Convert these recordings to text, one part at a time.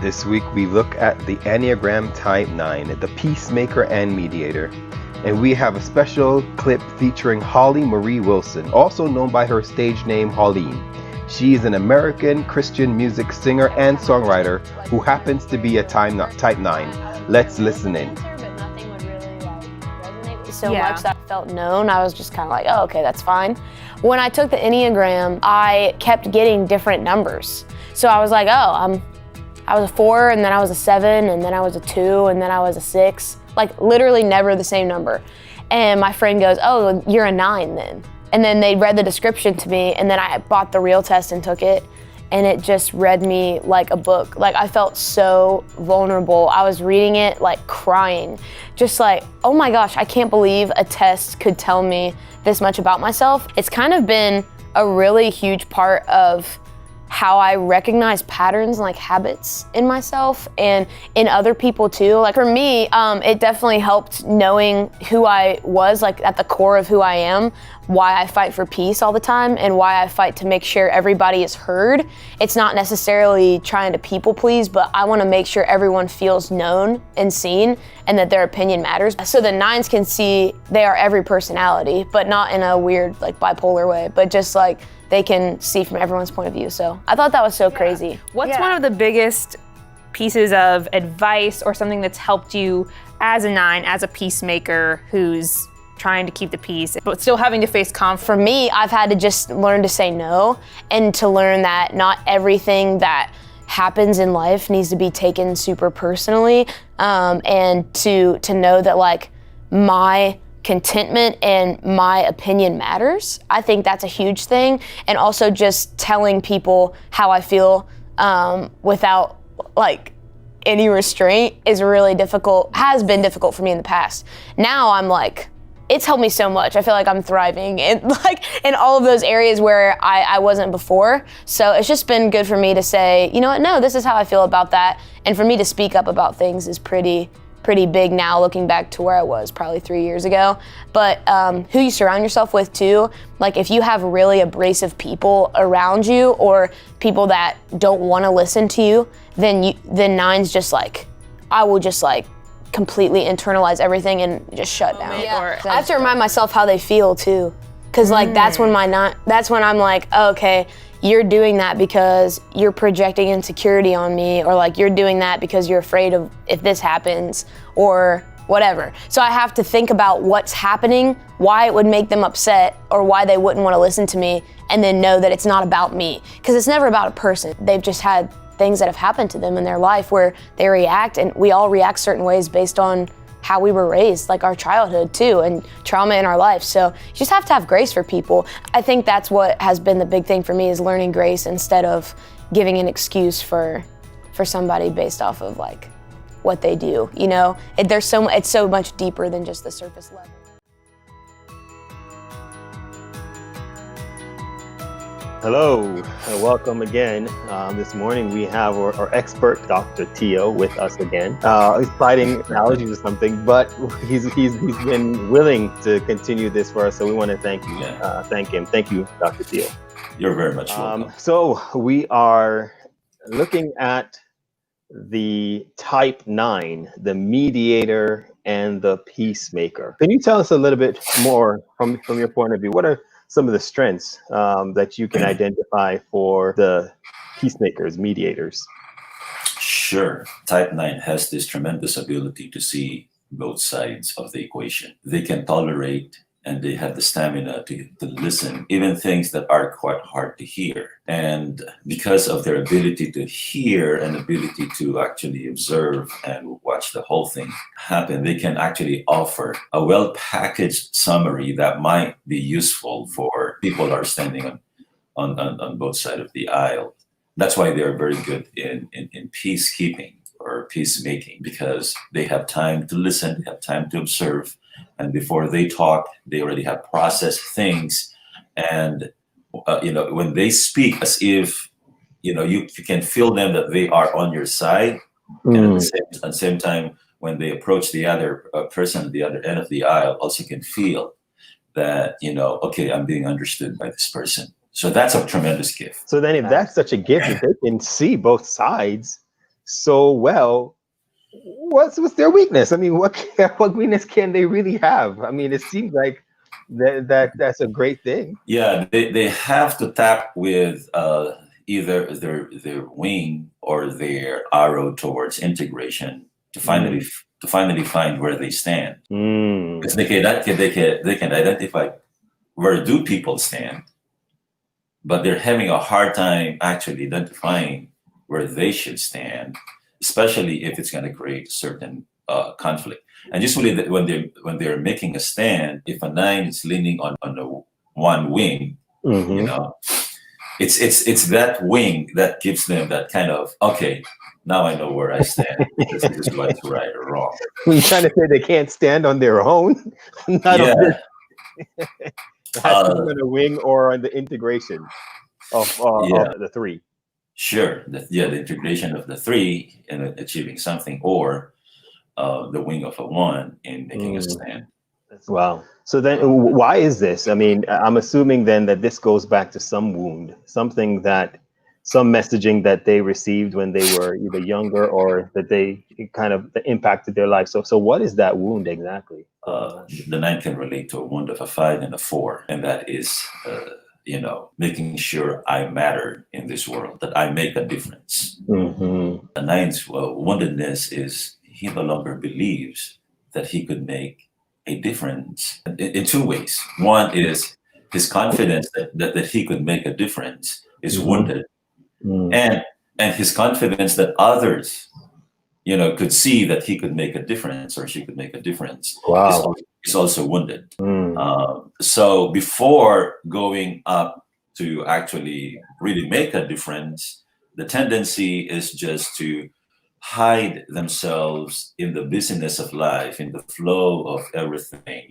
This week we look at the Enneagram Type 9, the Peacemaker and Mediator. And we have a special clip featuring Holly Marie Wilson, also known by her stage name Holleen. She is an American Christian music singer and songwriter who happens to be a Type 9. Let's listen in. But nothing would really resonate so much that I felt known. I was just kind of like, oh, okay, that's fine. When I took the Enneagram, I kept getting different numbers. So I was like, oh, I was a 4, and then I was a 7, and then I was a 2, and then I was a 6. Like literally never the same number. And my friend goes, oh, you're a 9 then. And then they read the description to me, and then I bought the real test and took it, and it just read me like a book. Like I felt so vulnerable. I was reading it like crying, just like, oh my gosh, I can't believe a test could tell me this much about myself. It's kind of been a really huge part of how I recognize patterns like habits in myself and in other people too. Like for me, it definitely helped knowing who I was, like at the core of who I am, why I fight for peace all the time and why I fight to make sure everybody is heard. It's not necessarily trying to people please, but I want to make sure everyone feels known and seen and that their opinion matters. So the 9s can see they are every personality, but not in a weird like bipolar way, but just like they can see from everyone's point of view. So I thought that was so crazy. What's one of the biggest pieces of advice or something that's helped you as a 9, as a peacemaker who's trying to keep the peace, but still having to face conflict? For me, I've had to just learn to say no and to learn that not everything that happens in life needs to be taken super personally, and to know that like my contentment and my opinion matters. I think that's a huge thing. And also just telling people how I feel without like any restraint is really difficult, has been difficult for me in the past. Now I'm like, it's helped me so much. I feel like I'm thriving in all of those areas where I wasn't before. So it's just been good for me to say, you know what, no, this is how I feel about that. And for me to speak up about things is pretty big now, looking back to where I was probably 3 years ago. But who you surround yourself with too, like if you have really abrasive people around you or people that don't want to listen to you, then 9's just like, I will just like completely internalize everything and just shut down. Yeah. I have to remind myself how they feel too. Cause like that's when I'm like, oh, okay, you're doing that because you're projecting insecurity on me, or like you're doing that because you're afraid of if this happens or whatever. So I have to think about what's happening, why it would make them upset, or why they wouldn't want to listen to me, and then know that it's not about me. Because it's never about a person. They've just had things that have happened to them in their life where they react, and we all react certain ways based on how we were raised, like our childhood too, and trauma in our life. So you just have to have grace for people. I think that's what has been the big thing for me, is learning grace instead of giving an excuse for somebody based off of like what they do. You know, it's so much deeper than just the surface level. Hello, and welcome again. This morning we have our expert, Dr. Tio, with us again. He's fighting allergies or something, but he's been willing to continue this for us, so we want to thank him. Thank you, Dr. Tio. You're very much welcome. So we are looking at the Type 9, the Mediator and the Peacemaker. Can you tell us a little bit more from your point of view? What are some of the strengths that you can identify for the peacemakers, mediators? Sure. Type 9 has this tremendous ability to see both sides of the equation. They can tolerate, and they have the stamina to listen, even things that are quite hard to hear. And because of their ability to hear and ability to actually observe and watch the whole thing happen, they can actually offer a well-packaged summary that might be useful for people that are standing on both sides of the aisle. That's why they're very good in peacekeeping or peacemaking, because they have time to listen, they have time to observe, and before they talk, they already have processed things. And when they speak, as if you can feel them that they are on your side, and at the same time, when they approach the other person at the other end of the aisle, also can feel that okay, I'm being understood by this person. So that's a tremendous gift. So then, if that's such a gift, if they can see both sides, so well, what's their weakness? I mean, what weakness can they really have? I mean, it seems like that's a great thing. Yeah, they have to tap with either their wing or their arrow towards integration to finally find where they stand. Because they can identify where do people stand, but they're having a hard time actually identifying where they should stand, especially if it's going to create certain conflict. And usually when they're making a stand, if a 9 is leaning on one wing, you know, it's that wing that gives them that kind of, okay, now I know where I stand. This is what's right or wrong. You're trying to say they can't stand on their own? Not Yeah. it has to be on a wing or on the integration of the 3. Sure. The integration of the 3 in achieving something, or the wing of a 1 in making a stand. Wow. So then why is this? I mean, I'm assuming then that this goes back to some wound, some messaging that they received when they were either younger or that it kind of impacted their life. So what is that wound exactly? The 9 can relate to a wound of a 5 and a 4, and that is, making sure I matter in this world, that I make a difference. The 9's woundedness is he no longer believes that he could make a difference in 2 ways. One is his confidence that he could make a difference is wounded, and his confidence that others, could see that he could make a difference or she could make a difference is also wounded. So before going up to actually really make a difference, the tendency is just to hide themselves in the busyness of life, in the flow of everything,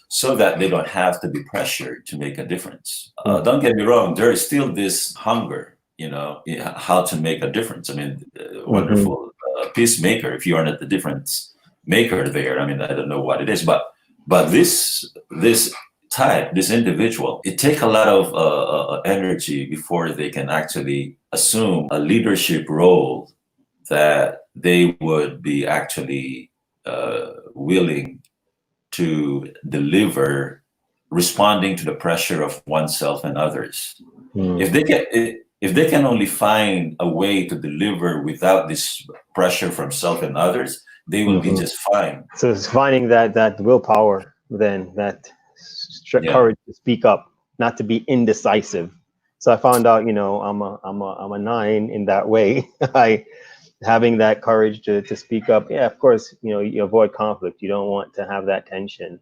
so that they don't have to be pressured to make a difference. Don't get me wrong, there is still this hunger, how to make a difference. I mean, wonderful peacemaker, if you are not the difference maker there, I mean, I don't know what it is, but this type, this individual, it takes a lot of energy before they can actually assume a leadership role that they would be actually willing to deliver, responding to the pressure of oneself and others. If they can only find a way to deliver without this pressure from self and others, they will be just fine. So it's finding that willpower, then that courage to speak up, not to be indecisive. So I found out, I'm a 9 in that way. Having that courage to speak up. Yeah, of course, you avoid conflict. You don't want to have that tension.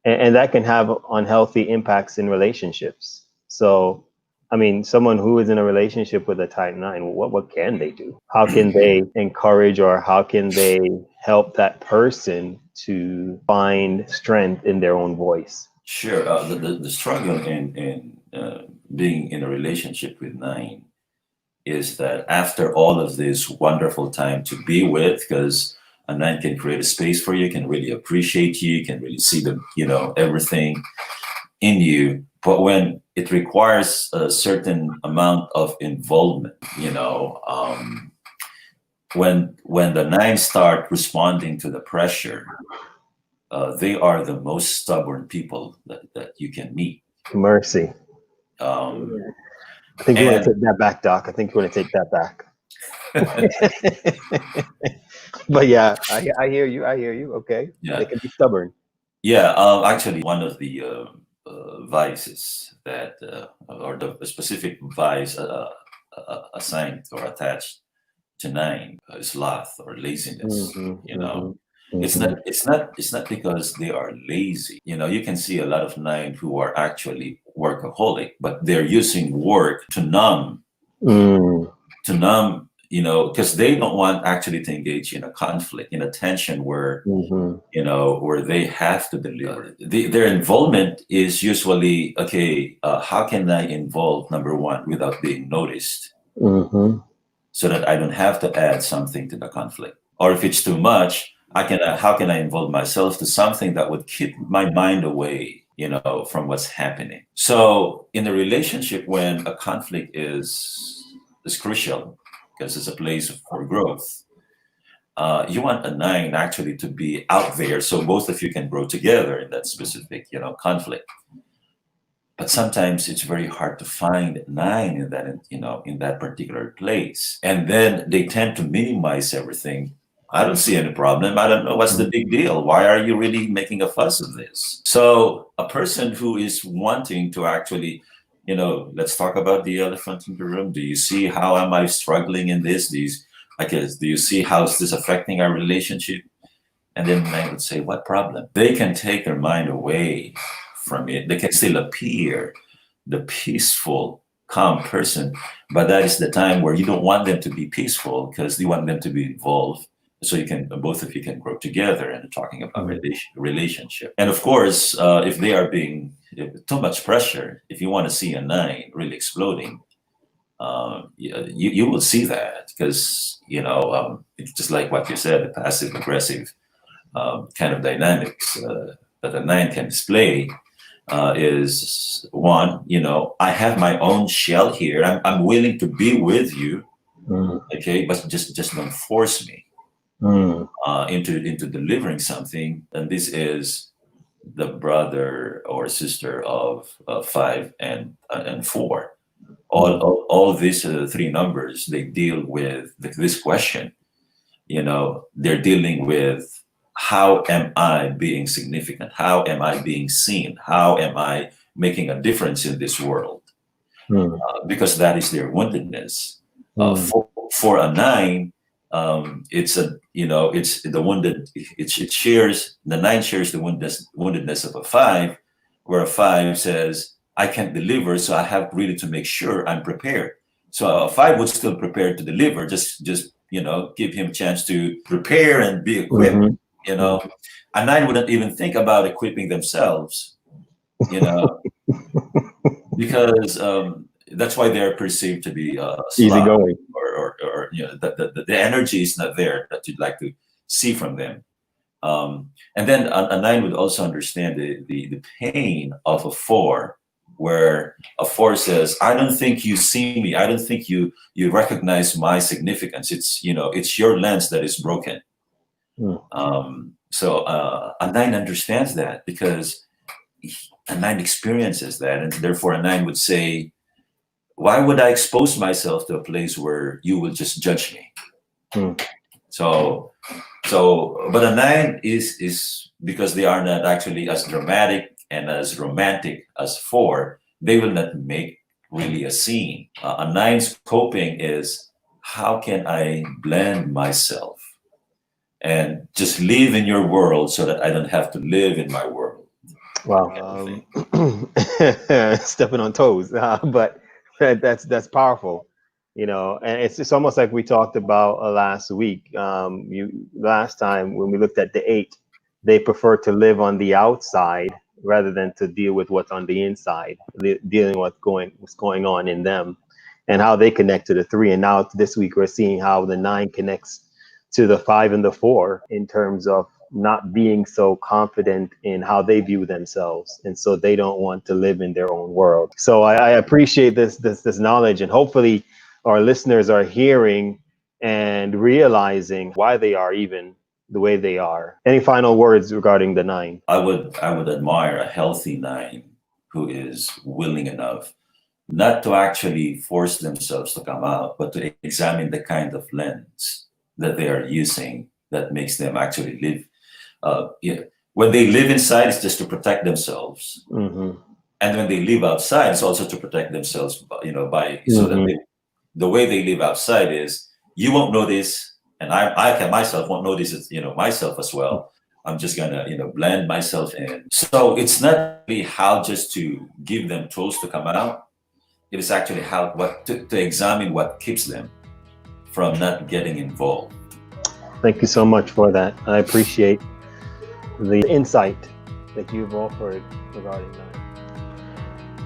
And that can have unhealthy impacts in relationships. So, I mean, someone who is in a relationship with a type 9, what can they do? How can they encourage, or how can they help that person to find strength in their own voice? Sure. The struggle in being in a relationship with 9 is that after all of this wonderful time to be with, because a 9 can create a space for you, can really appreciate you, can really see everything in you. But when it requires a certain amount of involvement, when the 9 start responding to the pressure, they are the most stubborn people that you can meet. Mercy. I think you want to take that back, Doc. I think you want to take that back. But yeah, I hear you. Okay. Yeah. They can be stubborn. Yeah. Actually, one of the vices that, or the specific vice assigned or attached to 9 is sloth or laziness. It's not because they are lazy. You can see a lot of 9 who are actually workaholic, but they're using work to numb, because they don't want actually to engage in a conflict, in a tension where, where they have to deliver. Their involvement is usually, okay, how can I involve, number 1, without being noticed, so that I don't have to add something to the conflict? Or if it's too much, how can I involve myself to something that would keep my mind away, from what's happening? So in a relationship, when a conflict is crucial, because it's a place for growth. You want a 9 actually to be out there so both of you can grow together in that specific, conflict. But sometimes it's very hard to find 9 in that, in that particular place. And then they tend to minimize everything. I don't see any problem. I don't know what's the big deal. Why are you really making a fuss of this? So a person who is wanting to actually, let's talk about the elephant in the room. Do you see how am I struggling in this? Do you see how is this affecting our relationship? And then I would say, what problem? They can take their mind away from it. They can still appear the peaceful, calm person, but that is the time where you don't want them to be peaceful because you want them to be involved. So both of you can grow together and talking about relationship. And of course, if they are being too much pressure, if you want to see a 9 really exploding, you will see that because, it's just like what you said, the passive aggressive kind of dynamics that a 9 can display is one, I have my own shell here. I'm willing to be with you. Okay. But just don't force me into delivering something. And this is the brother or sister of 5 and 4. All these 3 numbers, they deal with this question. They're dealing with, how am I being significant? How am I being seen? How am I making a difference in this world? Because that is their woundedness. For a 9, it's the wounded. It shares, the 9 shares the woundedness of a 5, where a 5 says, I can't deliver, so I have really to make sure I'm prepared. So a 5 would still prepare to deliver, just give him a chance to prepare and be equipped. A 9 wouldn't even think about equipping themselves, because that's why they're perceived to be easygoing, or the energy is not there that you'd like to see from them. And then a 9 would also understand the pain of a 4, where a 4 says, I don't think you see me. I don't think you recognize my significance. It's your lens that is broken. So a 9 understands that because a 9 experiences that, and therefore a 9 would say, why would I expose myself to a place where you will just judge me? So but a 9 is because they are not actually as dramatic and as romantic as 4, they will not make really a scene. A 9's coping is, how can I blend myself and just live in your world so that I don't have to live in my world? Wow. Stepping on toes, but that's powerful, and it's almost like we talked about last week. Last time when we looked at the 8, they prefer to live on the outside rather than to deal with what's on the inside, dealing with what's going on in them and how they connect to the 3. And now this week we're seeing how the 9 connects to the 5 and the 4 in terms of not being so confident in how they view themselves, and so they don't want to live in their own world. So I appreciate this knowledge, and hopefully our listeners are hearing and realizing why they are even the way they are. Any final words regarding the 9? I would admire a healthy 9 who is willing enough not to actually force themselves to come out, but to examine the kind of lens that they are using that makes them actually live. When they live inside, it's just to protect themselves, and when they live outside, it's also to protect themselves. So that the way they live outside is, you won't notice, and I can myself won't notice it. Myself as well. I'm just gonna blend myself in. So it's not really how just to give them tools to come out. It is actually to examine what keeps them from not getting involved. Thank you so much for that. I appreciate the insight that you've offered regarding that.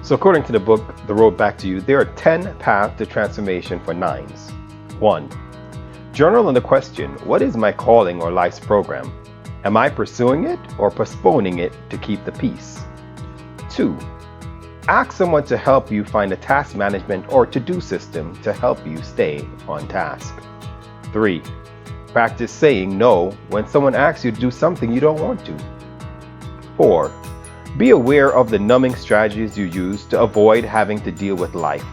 So according to the book, The Road Back to You, there are 10 paths to transformation for 9s. 1. Journal on the question, what is my calling or life's program? Am I pursuing it or postponing it to keep the peace? 2. Ask someone to help you find a task management or to-do system to help you stay on task. 3. Practice saying no when someone asks you to do something you don't want to. 4. Be aware of the numbing strategies you use to avoid having to deal with life,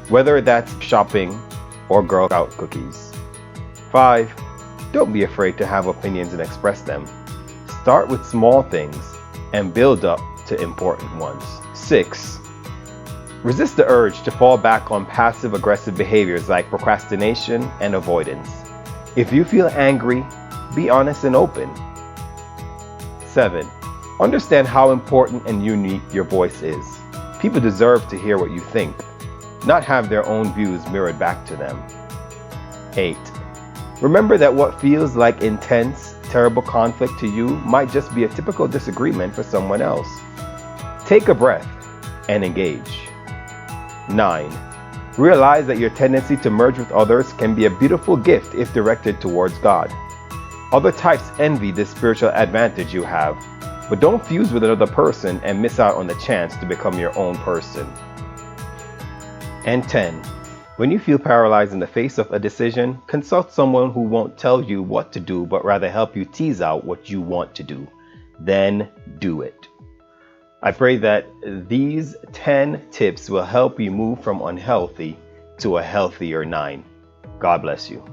whether that's shopping or Girl Scout cookies. 5. Don't be afraid to have opinions and express them. Start with small things and build up to important ones. 6. Resist the urge to fall back on passive-aggressive behaviors like procrastination and avoidance. If you feel angry, be honest and open. 7. Understand how important and unique your voice is. People deserve to hear what you think, not have their own views mirrored back to them. 8. Remember that what feels like intense, terrible conflict to you might just be a typical disagreement for someone else. Take a breath and engage. 9. Realize that your tendency to merge with others can be a beautiful gift if directed towards God. Other types envy this spiritual advantage you have, but don't fuse with another person and miss out on the chance to become your own person. And 10. When you feel paralyzed in the face of a decision, consult someone who won't tell you what to do but rather help you tease out what you want to do. Then do it. I pray that these 10 tips will help you move from unhealthy to a healthier 9. God bless you.